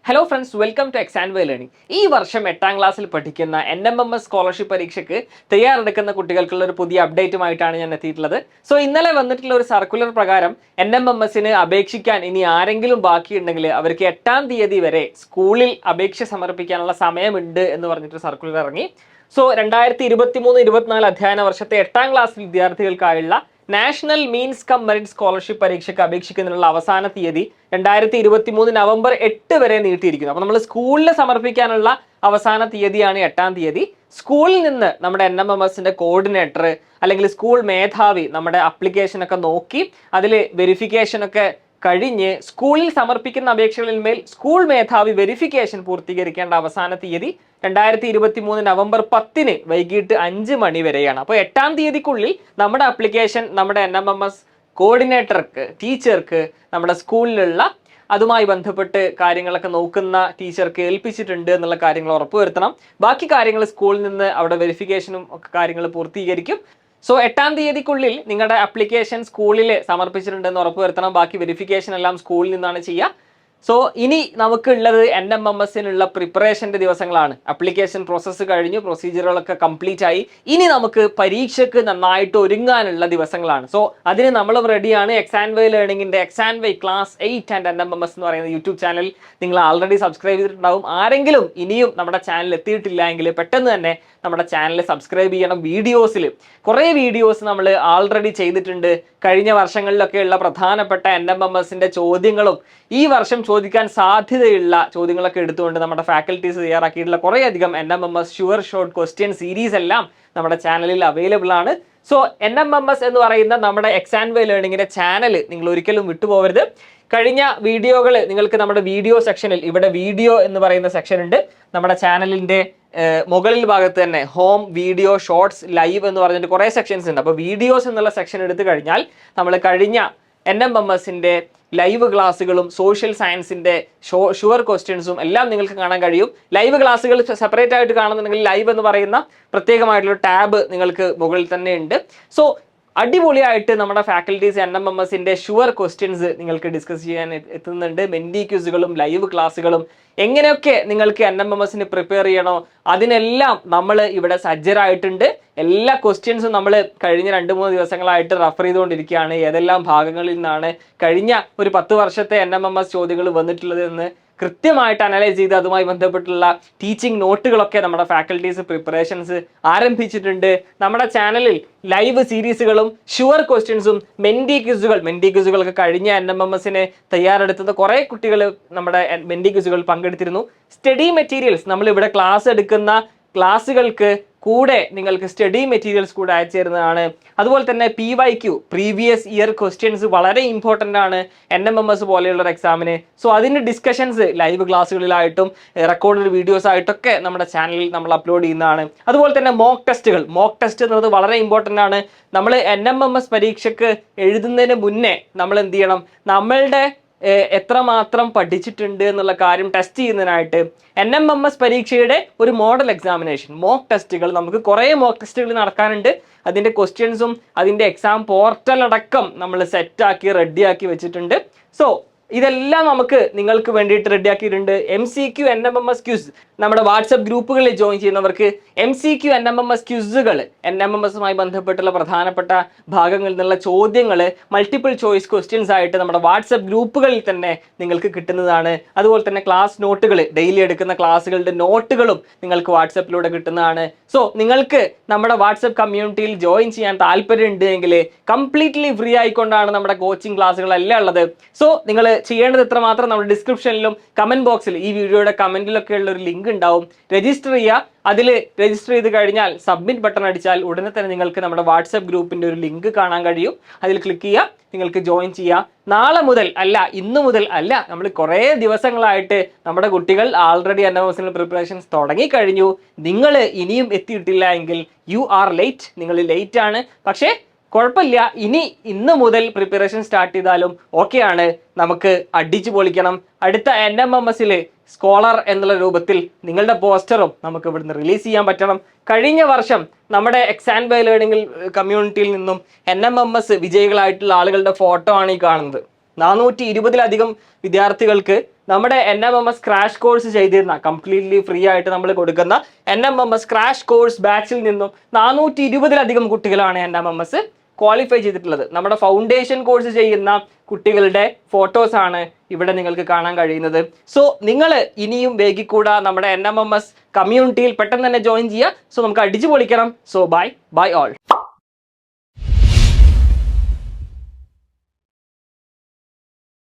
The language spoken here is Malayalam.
Hello friends, welcome to XandY Learning. This വർഷം 8ാം ക്ലാസ്സിൽ പഠിക്കുന്ന NMMS സ്കോളർഷിപ്പ് പരീക്ഷയ്ക്ക് തയ്യാറെടുക്കുന്ന കുട്ടികൾക്കുള്ള ഒരു പുതിയ അപ്ഡേറ്റുമായിട്ടാണ് ഞാൻ എത്തിയിട്ടുള്ളത്. സോ ഇന്നലെ വന്നിട്ടുള്ള ഒരു സർക്കുലർ പ്രകാരം NMMSന് അപേക്ഷിക്കാൻ ഇനി ആരെങ്കിലും ബാക്കിയുണ്ടെങ്കിൽ അവർക്ക് 8ാം തീയതി വരെ സ്കൂളിൽ അപേക്ഷ സമർപ്പിക്കാനുള്ള സമയമുണ്ട് എന്ന് പറഞ്ഞിട്ട് സർക്കുലർ ഇറങ്ങി. സോ 2023-24 അധ്യയന വർഷത്തെ 8ാം ക്ലാസ് വിദ്യാർത്ഥികൾക്കായുള്ള national means cum merit scholarship പരീക്ഷയ്ക്ക് അപേക്ഷിക്കുന്നതിനുള്ള അവസാന തീയതി 2023 നവംബർ 8 വരെ നീട്ടിയിരിക്കുന്നു. അപ്പോൾ നമ്മൾ സ്കൂളിൽ സമർപ്പിക്കാനുള്ള അവസാന തീയതിയാണ് 8ാം തീയതി. സ്കൂളിൽ നിന്ന് നമ്മുടെ NMMSന്റെ കോർഡിനേറ്റർ അല്ലെങ്കിൽ സ്കൂൾ മേധാവി നമ്മുടെ അപ്ലിക്കേഷനൊക്കെ നോക്കി അതിൽ വെരിഫിക്കേഷനൊക്കെ കഴിഞ്ഞ് സ്കൂളിൽ സമർപ്പിക്കുന്ന അപേക്ഷകളിൽ മേൽ സ്കൂൾ മേധാവി വെരിഫിക്കേഷൻ പൂർത്തീകരിക്കേണ്ട അവസാന തീയതി 2023 നവംബർ 10 വൈകിട്ട് 5 മണി വരെയാണ്. അപ്പോൾ 8ാം തീയതിക്കുള്ളിൽ നമ്മുടെ അപ്ലിക്കേഷൻ നമ്മുടെ NMMS കോർഡിനേറ്റർക്ക് ടീച്ചർക്ക് നമ്മുടെ സ്കൂളിലുള്ള അതുമായി ബന്ധപ്പെട്ട് കാര്യങ്ങളൊക്കെ നോക്കുന്ന ടീച്ചർക്ക് ഏൽപ്പിച്ചിട്ടുണ്ട് എന്നുള്ള കാര്യങ്ങൾ ഉറപ്പുവരുത്തണം. ബാക്കി കാര്യങ്ങൾ സ്കൂളിൽ നിന്ന് അവിടെ വെരിഫിക്കേഷനും ഒക്കെ കാര്യങ്ങൾ പൂർത്തീകരിക്കും. സോ 8ാം തീയതിക്കുള്ളിൽ നിങ്ങളുടെ അപ്ലിക്കേഷൻ സ്കൂളിൽ സമർപ്പിച്ചിട്ടുണ്ടെന്ന് ഉറപ്പുവരുത്തണം. ബാക്കി വെരിഫിക്കേഷൻ എല്ലാം സ്കൂളിൽ നിന്നാണ് ചെയ്യുക. സോ ഇനി നമുക്കുള്ളത് NMMSനുള്ള പ്രിപ്പറേഷൻ്റെ ദിവസങ്ങളാണ്. അപ്ലിക്കേഷൻ പ്രോസസ്സ് കഴിഞ്ഞു, പ്രൊസീജിയറുകളൊക്കെ കംപ്ലീറ്റ് ആയി. ഇനി നമുക്ക് പരീക്ഷയ്ക്ക് നന്നായിട്ട് ഒരുങ്ങാനുള്ള ദിവസങ്ങളാണ്. സോ അതിന് നമ്മൾ റെഡിയാണ്. XandY ലേണിംഗിൻ്റെ XandY class 8 and NMMS എന്ന് പറയുന്ന യൂട്യൂബ് ചാനൽ നിങ്ങൾ ആൾറെഡി സബ്സ്ക്രൈബ് ചെയ്തിട്ടുണ്ടാവും. ആരെങ്കിലും ഇനിയും നമ്മുടെ ചാനൽ എത്തിയിട്ടില്ല എങ്കിൽ പെട്ടെന്ന് തന്നെ നമ്മുടെ ചാനൽ സബ്സ്ക്രൈബ് ചെയ്യണം. വീഡിയോസിൽ കുറേ വീഡിയോസ് നമ്മൾ ആൾറെഡി ചെയ്തിട്ടുണ്ട്. കഴിഞ്ഞ വർഷങ്ങളിലൊക്കെയുള്ള പ്രധാനപ്പെട്ട NMMSന്റെ ചോദ്യങ്ങളും ഈ വർഷം ചോദിക്കാൻ സാധ്യതയുള്ള ചോദ്യങ്ങളൊക്കെ എടുത്തുകൊണ്ട് നമ്മുടെ ഫാക്കൽറ്റീസ് തയ്യാറാക്കിയിട്ടുള്ള കുറേയധികം NMMS sure short question series എല്ലാം നമ്മുടെ ചാനലിൽ അവൈലബിൾ ആണ്. സോ NMMS എന്ന് പറയുന്ന നമ്മുടെ XandY ലേണിംഗിന്റെ ചാനൽ നിങ്ങൾ ഒരിക്കലും വിട്ടുപോകരുത്. കഴിഞ്ഞ വീഡിയോകൾ നിങ്ങൾക്ക് നമ്മുടെ വീഡിയോ സെക്ഷനിൽ ഇവിടെ വീഡിയോ എന്ന് പറയുന്ന സെക്ഷൻ ഉണ്ട്. നമ്മുടെ ചാനലിൻ്റെ മുകളിൽ ഭാഗത്ത് തന്നെ ഹോം, വീഡിയോ, ഷോർട്സ്, ലൈവ് എന്ന് പറഞ്ഞിട്ട് കുറേ സെക്ഷൻസ് ഉണ്ട്. അപ്പോൾ വീഡിയോസ് എന്നുള്ള സെക്ഷൻ എടുത്തു കഴിഞ്ഞാൽ നമ്മൾ കഴിഞ്ഞ NMMSന്റെ ലൈവ് ക്ലാസ്സുകളും സോഷ്യൽ സയൻസിൻ്റെ ഷുവർ ക്വസ്റ്റ്യൻസും എല്ലാം നിങ്ങൾക്ക് കാണാൻ കഴിയും. ലൈവ് ക്ലാസ്സുകൾ സെപ്പറേറ്റ് ആയിട്ട് കാണുന്നുണ്ടെങ്കിൽ ലൈവ് എന്ന് പറയുന്ന പ്രത്യേകമായിട്ടുള്ള ടാബ് നിങ്ങൾക്ക് മുകളിൽ തന്നെ ഉണ്ട്. സോ അടിപൊളിയായിട്ട് നമ്മുടെ ഫാക്കൽറ്റീസ് NMMSന്റെ ഷുവർ ക്വസ്റ്റ്യൻസ് നിങ്ങൾക്ക് ഡിസ്കസ് ചെയ്യാൻ എത്തുന്നുണ്ട്. മെൻറ്റി ക്യൂസുകളും ലൈവ് ക്ലാസ്സുകളും എങ്ങനെയൊക്കെ നിങ്ങൾക്ക് NMMSന് പ്രിപ്പയർ ചെയ്യണോ അതിനെല്ലാം നമ്മൾ ഇവിടെ സജ്ജരായിട്ടുണ്ട്. എല്ലാ ക്വസ്റ്റ്യൻസും നമ്മൾ കഴിഞ്ഞ 2-3 ദിവസങ്ങളായിട്ട് റെഫർ ചെയ്തുകൊണ്ടിരിക്കുകയാണ്. ഏതെല്ലാം ഭാഗങ്ങളിൽ നിന്നാണ് കഴിഞ്ഞ ഒരു 10 വർഷത്തെ NMMS ചോദ്യങ്ങൾ വന്നിട്ടുള്ളത് എന്ന് കൃത്യമായിട്ട് അനലൈസ് ചെയ്ത് അതുമായി ബന്ധപ്പെട്ടുള്ള ടീച്ചിങ് നോട്ടുകളൊക്കെ നമ്മുടെ ഫാക്കൽറ്റീസ് പ്രിപ്പറേഷൻസ് ആരംഭിച്ചിട്ടുണ്ട്. നമ്മുടെ ചാനലിൽ ലൈവ് സീരീസുകളും ഷുവർ ക്വസ്റ്റ്യൻസും മെൻറ്റി ക്വിസുകളൊക്കെ കഴിഞ്ഞ NMMSന് തയ്യാറെടുത്തുന്ന കുറേ കുട്ടികൾ നമ്മുടെ മെൻറ്റി ക്വിസുകൾ പങ്കെടുത്തിരുന്നു. സ്റ്റഡി മെറ്റീരിയൽസ് നമ്മൾ ഇവിടെ ക്ലാസ് എടുക്കുന്ന ക്ലാസ്സുകൾക്ക് കൂടെ നിങ്ങൾക്ക് സ്റ്റഡി മെറ്റീരിയൽസ് കൂടെ അയച്ചു തരുന്നതാണ്. അതുപോലെ തന്നെ PYQ പ്രീവിയസ് ഇയർ ക്വസ്റ്റ്യൻസ് വളരെ ഇമ്പോർട്ടൻ്റ് ആണ് NMMS പോലെയുള്ള എക്സാമിന്. സോ അതിൻ്റെ ഡിസ്കഷൻസ് ലൈവ് ക്ലാസ്സുകളിലായിട്ടും റെക്കോർഡഡ് വീഡിയോസ് ആയിട്ടൊക്കെ നമ്മുടെ ചാനലിൽ നമ്മൾ അപ്ലോഡ് ചെയ്യുന്നതാണ്. അതുപോലെ തന്നെ മോക്ക് ടെസ്റ്റ് എന്നത് വളരെ ഇമ്പോർട്ടൻ്റ് ആണ്. നമ്മൾ NMMS പരീക്ഷയ്ക്ക് എഴുതുന്നതിന് മുന്നേ നമ്മൾ എന്ത് ചെയ്യണം, നമ്മളുടെ എത്രമാത്രം പഠിച്ചിട്ടുണ്ട് എന്നുള്ള കാര്യം ടെസ്റ്റ് ചെയ്യുന്നതിനായിട്ട് NMMS പരീക്ഷയുടെ ഒരു മോഡൽ എക്സാമിനേഷൻ മോക്ക് ടെസ്റ്റുകൾ നമുക്ക് കുറേ മോക്ക് ടെസ്റ്റുകൾ നടക്കാനുണ്ട്. അതിൻ്റെ ക്വസ്റ്റ്യൻസും അതിൻ്റെ എക്സാം പോർട്ടൽ അടക്കം നമ്മൾ സെറ്റാക്കി റെഡിയാക്കി വെച്ചിട്ടുണ്ട്. സോ ഇതെല്ലാം നമുക്ക് നിങ്ങൾക്ക് വേണ്ടിയിട്ട് റെഡിയാക്കിയിട്ടുണ്ട്. MCQ NMMS ക്യൂസ് നമ്മുടെ വാട്സപ്പ് ഗ്രൂപ്പുകളിൽ ജോയിൻ ചെയ്യുന്നവർക്ക് MCQ NMMS ക്യൂസുകൾ NMMSുമായി ബന്ധപ്പെട്ടുള്ള പ്രധാനപ്പെട്ട ഭാഗങ്ങളിൽ നിന്നുള്ള ചോദ്യങ്ങൾ മൾട്ടിപ്പിൾ ചോയ്സ് ക്വസ്റ്റ്യൻസ് ആയിട്ട് നമ്മുടെ വാട്സപ്പ് ഗ്രൂപ്പുകളിൽ തന്നെ നിങ്ങൾക്ക് കിട്ടുന്നതാണ്. അതുപോലെ തന്നെ ക്ലാസ് നോട്ടുകൾ ഡെയിലി എടുക്കുന്ന ക്ലാസ്സുകളുടെ നോട്ടുകളും നിങ്ങൾക്ക് വാട്സപ്പിലൂടെ കിട്ടുന്നതാണ്. സോ നിങ്ങൾക്ക് നമ്മുടെ വാട്സപ്പ് കമ്മ്യൂണിറ്റിയിൽ ജോയിൻ ചെയ്യാൻ താല്പര്യമുണ്ട് എങ്കിൽ കംപ്ലീറ്റ്ലി ഫ്രീ ആയിക്കൊണ്ടാണ് നമ്മുടെ കോച്ചിങ് ക്ലാസ്സുകളെല്ലാം ഉള്ളത്. സോ നിങ്ങൾ ചെയ്യേണ്ടത് ഇത്രമാത്രം, നമ്മുടെ ഡിസ്ക്രിപ്ഷനിലും കമന്റ് ബോക്സിൽ ഈ വീഡിയോയുടെ കമന്റിലൊക്കെ ഉള്ള ഒരു ലിങ്ക് ഉണ്ടാവും. രജിസ്റ്റർ ചെയ്യുക. അതിൽ രജിസ്റ്റർ ചെയ്ത് കഴിഞ്ഞാൽ സബ്മിറ്റ് ബട്ടൺ അടിച്ചാൽ ഉടനെ തന്നെ നിങ്ങൾക്ക് നമ്മുടെ വാട്സപ്പ് ഗ്രൂപ്പിൻ്റെ ഒരു ലിങ്ക് കാണാൻ കഴിയും. അതിൽ ക്ലിക്ക് ചെയ്യുക, നിങ്ങൾക്ക് ജോയിൻ ചെയ്യാം. നാളെ മുതൽ അല്ല, ഇന്ന് മുതൽ അല്ല, നമ്മൾ കുറേ ദിവസങ്ങളായിട്ട് നമ്മുടെ കുട്ടികൾ ആൾറെഡി NMMSനുള്ള പ്രിപ്പറേഷൻസ് തുടങ്ങിക്കഴിഞ്ഞു. നിങ്ങൾ ഇനിയും എത്തിയിട്ടില്ല എങ്കിൽ യു ആർ ലേറ്റ്, നിങ്ങൾ ലേറ്റ് ആണ്. പക്ഷേ കുഴപ്പമില്ല, ഇന്ന് മുതൽ പ്രിപ്പറേഷൻ സ്റ്റാർട്ട് ചെയ്താലും ഓക്കെയാണ്. നമുക്ക് അടിച്ചു പൊളിക്കണം. അടുത്ത NMMSൽ സ്കോളർ എന്നുള്ള രൂപത്തിൽ നിങ്ങളുടെ പോസ്റ്ററും നമുക്ക് ഇവിടുന്ന് റിലീസ് ചെയ്യാൻ പറ്റണം. കഴിഞ്ഞ വർഷം നമ്മുടെ XandY ലേണിംഗ് കമ്മ്യൂണിറ്റിയിൽ നിന്നും NMMS വിജയികളായിട്ടുള്ള ആളുകളുടെ ഫോട്ടോ ആണ് ഈ കാണുന്നത്. 420-ലധികം വിദ്യാർത്ഥികൾക്ക് നമ്മുടെ NMMS ക്രാഷ് കോഴ്സ് ചെയ്തിരുന്ന കംപ്ലീറ്റ്ലി ഫ്രീ ആയിട്ട് നമ്മൾ കൊടുക്കുന്ന NMMS ക്രാഷ് കോഴ്സ് ബാച്ചിൽ നിന്നും 420-ലധികം കുട്ടികളാണ് NMMS ക്വാളിഫൈ ചെയ്തിട്ടുള്ളത്. നമ്മുടെ ഫൗണ്ടേഷൻ കോഴ്സ് ചെയ്യുന്ന കുട്ടികളുടെ ഫോട്ടോസ് ആണ് ഇവിടെ നിങ്ങൾക്ക് കാണാൻ കഴിയുന്നത്. സോ നിങ്ങൾ ഇനിയും വേഗിക്കൂടാ നമ്മുടെ NMMS കമ്മ്യൂണിറ്റിയിൽ പെട്ടെന്ന് തന്നെ ജോയിൻ ചെയ്യുക. സോ നമുക്ക് അടിച്ചു പൊളിക്കണം. So bye all.